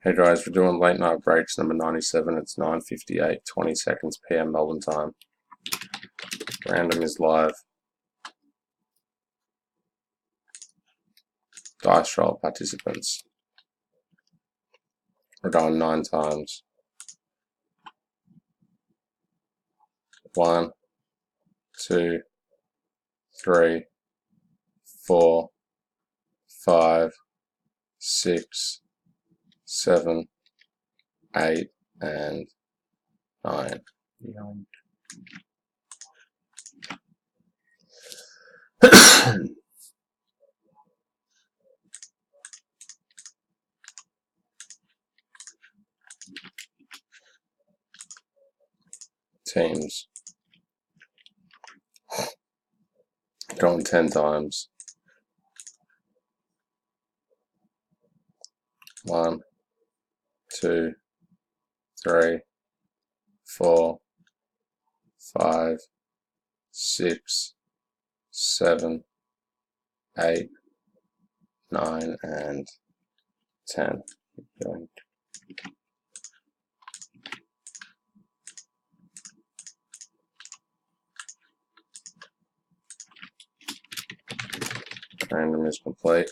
Hey guys, we're doing late night breaks number 97. It's 9:58, 20 seconds PM Melbourne time. Random is live. Dice roll participants. We're going 9 times. 1, 2, 3, 4, 5, 6, 7, 8, and 9. Teams. Going 10 times. 1, 2, 3, 4, 5, 6, 7, 8, 9, and 10. Keep going. Random is complete.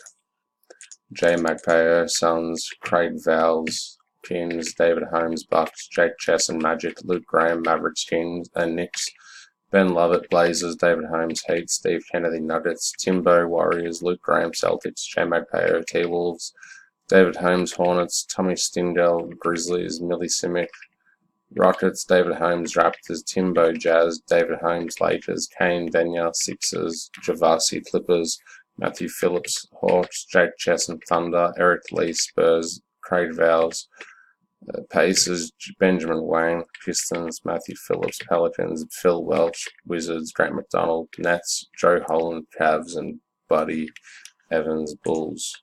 Jay Magpio, Suns, Craig Vowles, Kings, David Holmes, Bucks, Jake Chesson, Magic, Luke Graham, Mavericks, Kings, and Knicks, Ben Lovett, Blazers, David Holmes, Heat, Steve Kennedy, Nuggets, Timbo, Warriors, Luke Graham, Celtics, Jay Magpio, T-Wolves, David Holmes, Hornets, Tommy Stingell, Grizzlies, Millie Simic, Rockets, David Holmes, Raptors, Timbo, Jazz, David Holmes, Lakers, Kane, Venya, Sixers, Javasi, Clippers, Matthew Phillips, Hawks, Jake Chesson, Thunder, Eric Lee, Spurs, Craig Vowles, Pacers, Benjamin Wang, Pistons, Matthew Phillips, Pelicans, Phil Welsh, Wizards, Grant McDonald, Nets, Joe Holland, Cavs, and Buddy Evans, Bulls.